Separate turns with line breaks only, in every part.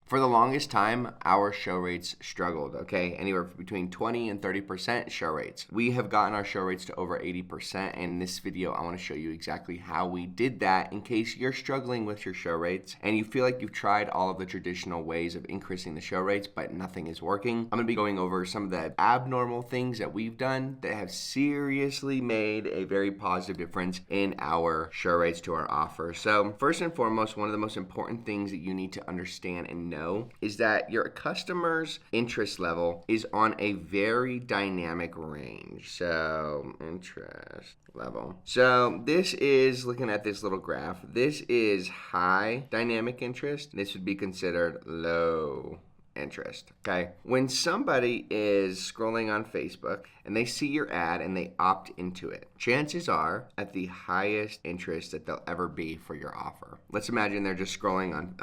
For the longest time, our show rates struggled, okay? Anywhere between 20 and 30% show rates. We have gotten our show rates to over 80%, and in this video, I want to show you exactly how we did that in case you're struggling with your show rates and you feel like you've tried all of the traditional ways of increasing the show rates, but nothing is working. I'm going to be going over some of the abnormal things that we've done that have seriously made a very positive difference in our show rates to our offer. So first and foremost, one of the most important things that you need to understand and know is that your customer's interest level is on a very dynamic range. So interest level. So this is, looking at this little graph, this is high dynamic interest. This would be considered low interest. Okay. When somebody is scrolling on Facebook and they see your ad and they opt into it, chances are at the highest interest that they'll ever be for your offer. Let's imagine they're just scrolling on,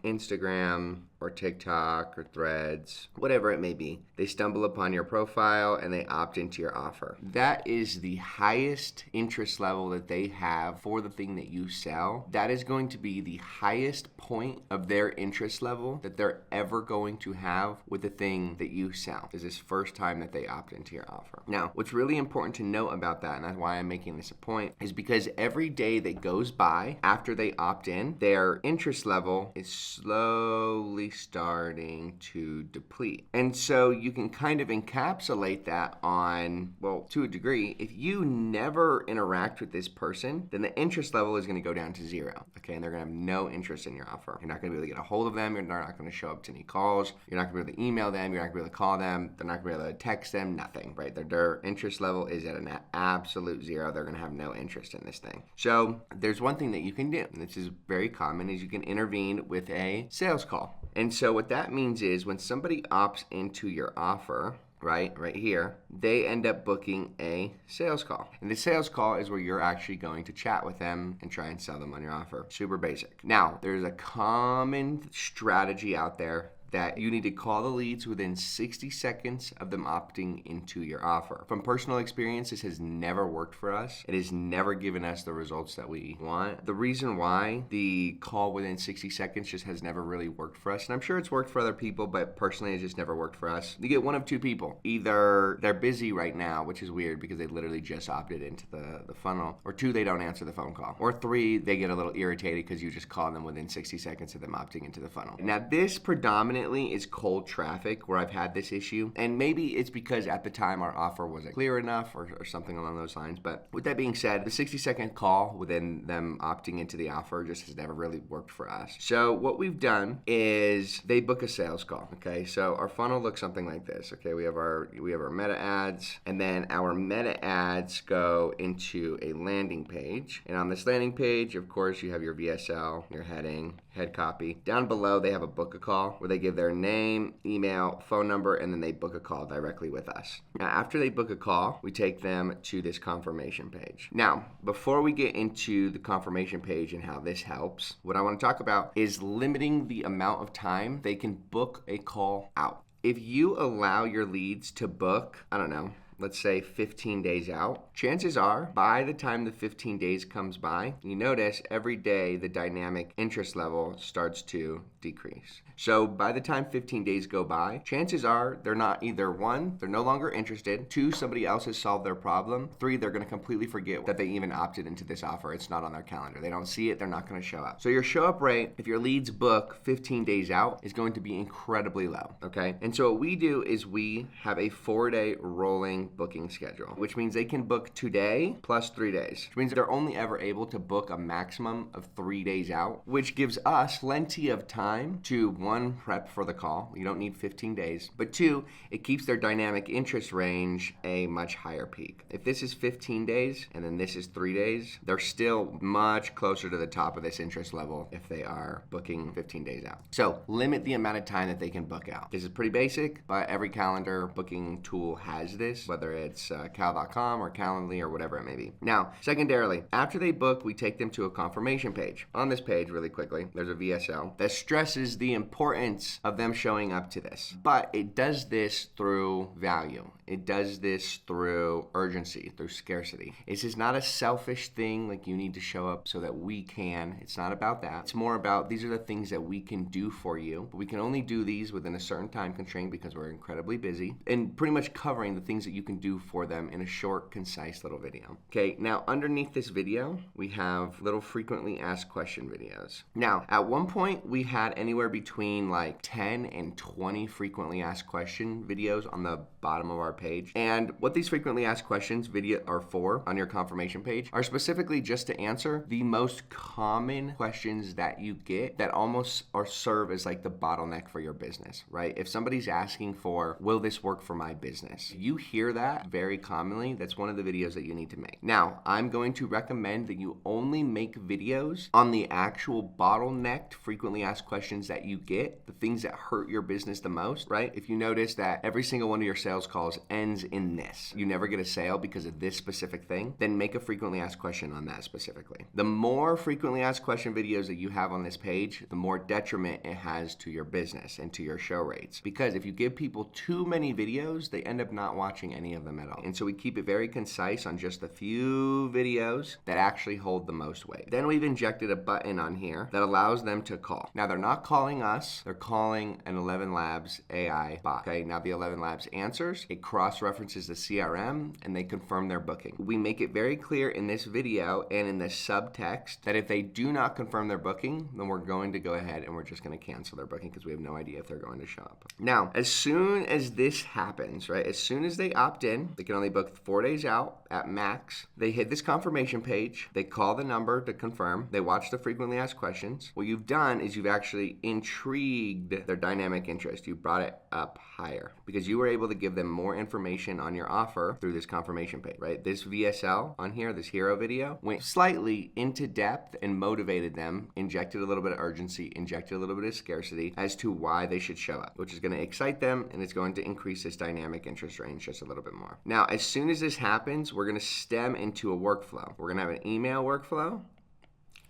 Instagram or TikTok or Threads, whatever it may be. They stumble upon your profile and they opt into your offer. That is the highest interest level that they have for the thing that you sell. That is going to be the highest point of their interest level that they're ever going to have with the thing that you sell. Is this first time that they opt into your offer. Now, what's really important to note about that, and that's why I'm making this a point, is because every day that goes by after they opt in, their interest level is slowly starting to deplete. And so you can kind of encapsulate that on, well, to a degree, if you never interact with this person, then the interest level is going to go down to zero. Okay, and they're going to have no interest in your offer. You're not going to be able to get a hold of them. You're not going to show up to any calls. You're not going to be able to email them. You're not going to be able to call them. They're not going to be able to text them. Nothing, right? Their interest level is at an absolute zero. They're going to have no interest in this thing. So there's one thing that you can do, and this is very common, is you can intervene with a sales call. And so what that means is when somebody opts into your offer, right here, they end up booking a sales call. And the sales call is where you're actually going to chat with them and try and sell them on your offer. Super basic. Now, there's a common strategy out there that you need to call the leads within 60 seconds of them opting into your offer. From personal experience, this has never worked for us. It has never given us the results that we want. The reason why the call within 60 seconds just has never really worked for us, and I'm sure it's worked for other people, but personally it just never worked for us. You get one of two people. Either they're busy right now, which is weird because they literally just opted into the funnel, or two, they don't answer the phone call, or three, they get a little irritated because you just called them within 60 seconds of them opting into the funnel. Now, this predominantly is cold traffic where I've had this issue, and maybe it's because at the time our offer wasn't clear enough or something along those lines. But with that being said, the 60-second call within them opting into the offer just has never really worked for us. So what we've done is they book a sales call. Okay, so our funnel looks something like this. Okay, we have our meta ads, and then our meta ads go into a landing page, and on this landing page, of course, you have your VSL, your heading, head copy. Down below, they have a book a call where they give their name, email, phone number, and then they book a call directly with us. Now, after they book a call, we take them to this confirmation page. Now, before we get into the confirmation page and how this helps, what I want to talk about is limiting the amount of time they can book a call out. If you allow your leads to book, I don't know, let's say 15 days out, chances are by the time the 15 days comes by, you notice every day the dynamic interest level starts to decrease. So by the time 15 days go by, chances are they're not either one, they're no longer interested, two, somebody else has solved their problem, three, they're going to completely forget that they even opted into this offer. It's not on their calendar. They don't see it. They're not going to show up. So your show up rate, if your leads book 15 days out, is going to be incredibly low. Okay. And so what we do is we have a 4-day rolling booking schedule, which means they can book today plus 3 days, which means they're only ever able to book a maximum of 3 days out, which gives us plenty of time to, one, prep for the call. You don't need 15 days, but two, it keeps their dynamic interest range a much higher peak. If this is 15 days and then this is 3 days, they're still much closer to the top of this interest level if they are booking 15 days out. So limit the amount of time that they can book out. This is pretty basic, but every calendar booking tool has this, whether it's cal.com or Calendly or whatever it may be. Now, secondarily, after they book, we take them to a confirmation page. On this page, really quickly, there's a VSL that stresses the importance of them showing up to this, but it does this through value. It does this through urgency, through scarcity. This is not a selfish thing like you need to show up so that we can. It's not about that. It's more about these are the things that we can do for you. But we can only do these within a certain time constraint because we're incredibly busy, and pretty much covering the things that you can do for them in a short, concise little video. Okay, now underneath this video, we have little frequently asked question videos. Now, at one point, we had anywhere between like 10 and 20 frequently asked question videos on the bottom of our page. And what these frequently asked questions video are for on your confirmation page are specifically just to answer the most common questions that you get that almost or serve as like the bottleneck for your business, right? If somebody's asking for, will this work for my business? You hear that very commonly. That's one of the videos that you need to make. Now, I'm going to recommend that you only make videos on the actual bottlenecked frequently asked questions that you get, the things that hurt your business the most, right? If you notice that every single one of your sales calls ends in this, you never get a sale because of this specific thing, then make a frequently asked question on that specifically. The more frequently asked question videos that you have on this page, the more detriment it has to your business and to your show rates. Because if you give people too many videos, they end up not watching any of them at all. And so we keep it very concise on just a few videos that actually hold the most weight. Then we've injected a button on here that allows them to call. Now they're not calling us, they're calling an 11 Labs AI bot. Okay, now the 11 Labs answers, it cross-references the CRM, and they confirm their booking. We make it very clear in this video and in the subtext that if they do not confirm their booking, then we're going to go ahead and we're just going to cancel their booking because we have no idea if they're going to show up. Now, as soon as this happens, right, as soon as they opt in, they can only book 4 days out at max. They hit this confirmation page, they call the number to confirm, they watch the frequently asked questions. What you've done is you've actually intrigued their dynamic interest. You brought it up higher because you were able to give them more information on your offer through this confirmation page, right? This VSL on here, this hero video, went slightly into depth and motivated them, injected a little bit of urgency, injected a little bit of scarcity as to why they should show up, which is going to excite them and it's going to increase this dynamic interest range just a little bit more. Now, as soon as this happens, we're going to stem into a workflow. We're going to have an email workflow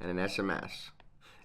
and an SMS.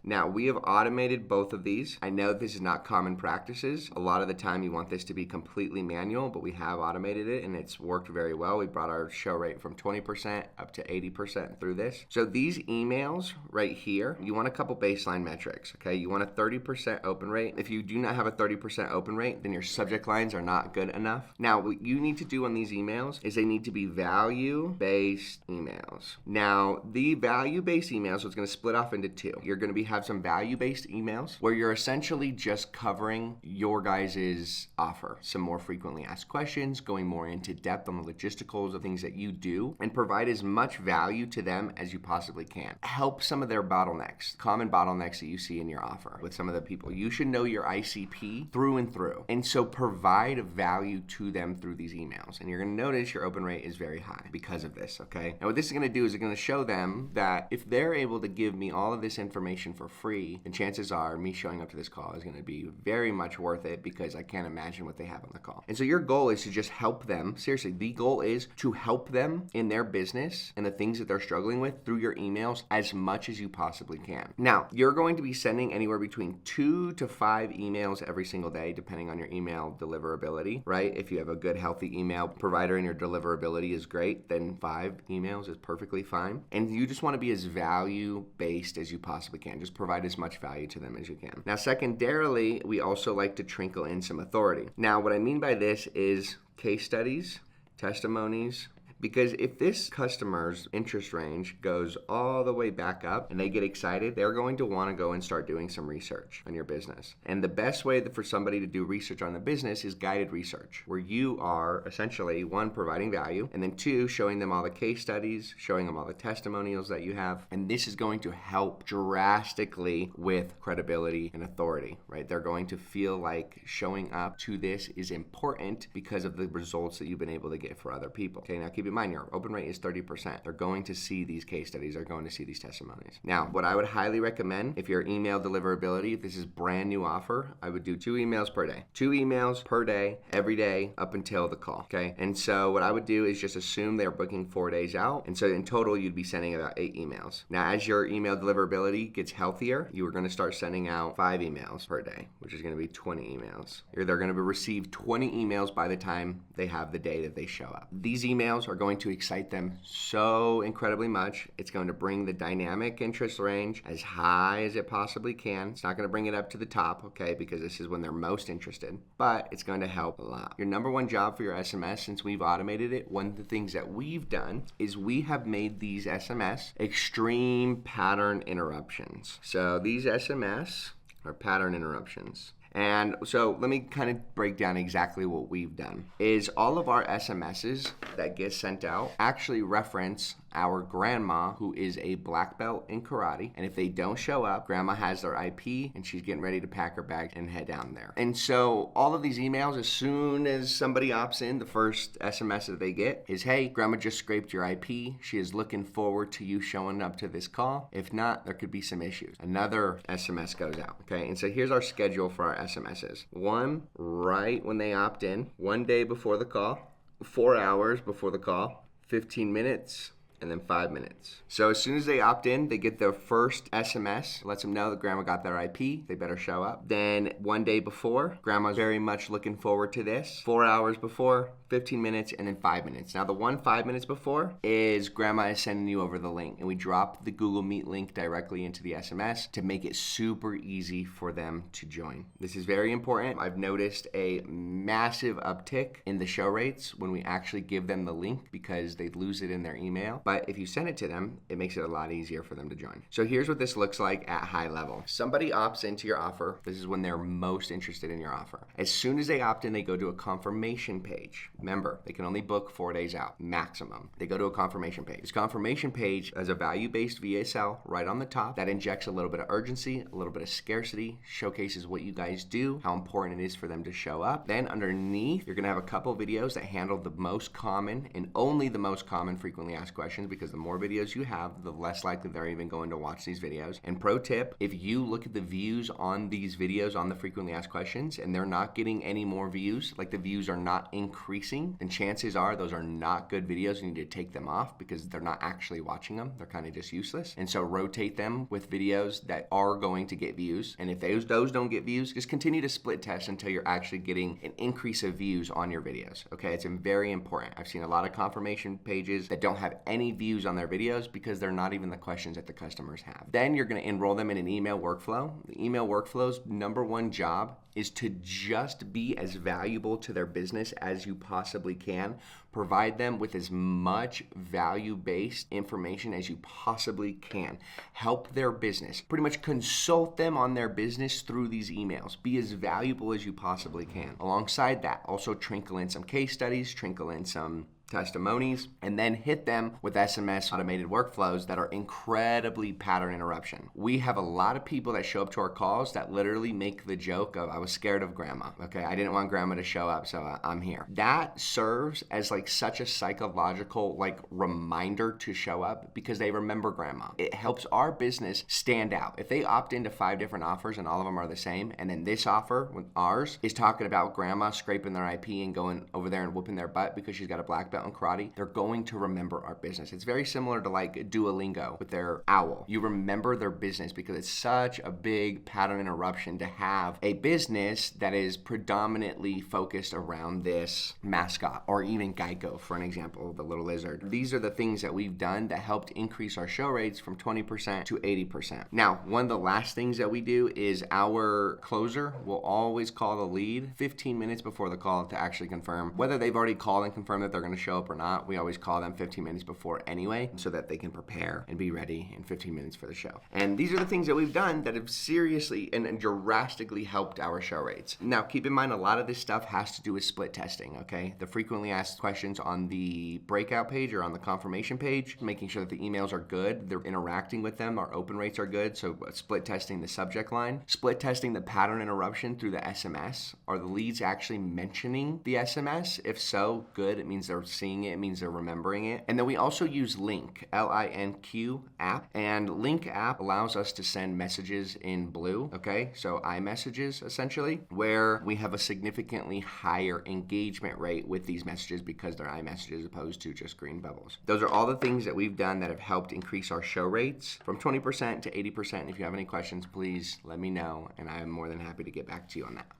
Now, we have automated both of these. I know this is not common practices. A lot of the time you want this to be completely manual, but we have automated it and it's worked very well. We brought our show rate from 20% up to 80% through this. So these emails right here, you want a couple baseline metrics, okay? You want a 30% open rate. If you do not have a 30% open rate, then your subject lines are not good enough. Now, what you need to do on these emails is they need to be value-based emails. Now, the value-based emails is going to split off into two. You're going to have some value-based emails where you're essentially just covering your guys' offer. Some more frequently asked questions, going more into depth on the logisticals of things that you do, and provide as much value to them as you possibly can. Help some of their bottlenecks, common bottlenecks that you see in your offer with some of the people. You should know your ICP through and through. And so provide value to them through these emails. And you're going to notice your open rate is very high because of this, okay? And what this is going to do is it's going to show them that if they're able to give me all of this information for free, then chances are me showing up to this call is going to be very much worth it because I can't imagine what they have on the call. And so your goal is to just help them. Seriously, the goal is to help them in their business and the things that they're struggling with through your emails as much as you possibly can. Now, you're going to be sending anywhere between 2 to 5 emails every single day, depending on your email deliverability, right? If you have a good, healthy email provider and your deliverability is great, then 5 emails is perfectly fine. And you just want to be as value-based as you possibly can. Just provide as much value to them as you can. Now, secondarily, we also like to trickle in some authority. Now, what I mean by this is case studies, testimonies, because if this customer's interest range goes all the way back up and they get excited, they're going to want to go and start doing some research on your business. And the best way for somebody to do research on the business is guided research, where you are essentially, 1, providing value, and then 2, showing them all the case studies, showing them all the testimonials that you have. And this is going to help drastically with credibility and authority, right? They're going to feel like showing up to this is important because of the results that you've been able to get for other people. Okay, now keep keep in mind your open rate is 30%. They're going to see these case studies. They're going to see these testimonies. Now, what I would highly recommend if your email deliverability, if this is brand new offer, I would do 2 emails per day. 2 emails per day, every day up until the call, okay? And so what I would do is just assume they're booking 4 days out. And so in total, you'd be sending about 8 emails. Now, as your email deliverability gets healthier, you are going to start sending out 5 emails per day, which is going to be 20 emails. They're going to receive 20 emails by the time they have the day that they show up. These emails are going to excite them so incredibly much. It's going to bring the dynamic interest range as high as it possibly can. It's not going to bring it up to the top, okay, because this is when they're most interested, but it's going to help a lot. Your number one job for your SMS, since we've automated it, one of the things that we've done is we have made these SMS extreme pattern interruptions. So these SMS are pattern interruptions. And so let me kind of break down exactly what we've done. Is all of our SMSs that get sent out actually reference our grandma, who is a black belt in karate. And if they don't show up, grandma has their IP and she's getting ready to pack her bag and head down there. And so all of these emails, as soon as somebody opts in, the first SMS that they get is, hey, grandma just scraped your IP. She is looking forward to you showing up to this call. If not, there could be some issues. Another SMS goes out, okay? And so here's our schedule for our SMSs. One right when they opt in, 1 day before the call, 4 hours before the call, 15 minutes, and then 5 minutes. So as soon as they opt in, they get their first SMS, lets them know that grandma got their IP, they better show up. Then 1 day before, grandma's very much looking forward to this. 4 hours before, 15 minutes, and then 5 minutes. Now the 5 minutes before is grandma is sending you over the link, and we drop the Google Meet link directly into the SMS to make it super easy for them to join. This is very important. I've noticed a massive uptick in the show rates when we actually give them the link because they lose it in their email. But if you send it to them, it makes it a lot easier for them to join. So here's what this looks like at high level. Somebody opts into your offer. This is when they're most interested in your offer. As soon as they opt in, they go to a confirmation page. Remember, they can only book 4 days out, maximum. They go to a confirmation page. This confirmation page has a value-based VSL right on the top that injects a little bit of urgency, a little bit of scarcity, showcases what you guys do, how important it is for them to show up. Then underneath, you're gonna have a couple videos that handle the most common and only the most common frequently asked questions, because the more videos you have, the less likely they're even going to watch these videos. And pro tip, if you look at the views on these videos on the frequently asked questions and they're not getting any more views, like the views are not increasing, then chances are those are not good videos. You need to take them off because they're not actually watching them. They're kind of just useless. And so rotate them with videos that are going to get views. And if those don't get views, just continue to split test until you're actually getting an increase of views on your videos. Okay, it's very important. I've seen a lot of confirmation pages that don't have any views on their videos because they're not even the questions that the customers have. Then you're going to enroll them in an email workflow. The email workflow's number one job is to just be as valuable to their business as you possibly can. Provide them with as much value-based information as you possibly can. Help their business. Pretty much consult them on their business through these emails. Be as valuable as you possibly can. Alongside that, also trickle in some case studies, trickle in some testimonies, and then hit them with SMS automated workflows that are incredibly pattern interruption. We have a lot of people that show up to our calls that literally make the joke of, I was scared of grandma. Okay, I didn't want grandma to show up, so I'm here. That serves as like such a psychological like reminder to show up because they remember grandma. It helps our business stand out. If they opt into 5 different offers and all of them are the same, and then this offer with ours is talking about grandma scraping their IP and going over there and whooping their butt because she's got a black belt in karate, they're going to remember our business. It's very similar to like Duolingo with their owl. You remember their business because it's such a big pattern interruption to have a business that is predominantly focused around this mascot, or even Geico, for an example, the little lizard. These are the things that we've done that helped increase our show rates from 20% to 80%. Now, one of the last things that we do is our closer will always call the lead 15 minutes before the call to actually confirm whether they've already called and confirmed that they're going to show up or not. We always call them 15 minutes before anyway, so that they can prepare and be ready in 15 minutes for the show. And these are the things that we've done that have seriously and drastically helped our show rates. Now, keep in mind, a lot of this stuff has to do with split testing, okay? The frequently asked questions on the breakout page or on the confirmation page, making sure that the emails are good, they're interacting with them, our open rates are good, so split testing the subject line, split testing the pattern interruption through the SMS. Are the leads actually mentioning the SMS? If so, good. It means they're seeing it, it means they're remembering it. And then we also use Link, L-I-N-Q app. And Link app allows us to send messages in blue, okay? So iMessages, essentially, where we have a significantly higher engagement rate with these messages because they're iMessages as opposed to just green bubbles. Those are all the things that we've done that have helped increase our show rates from 20% to 80%. If you have any questions, please let me know, and I am more than happy to get back to you on that.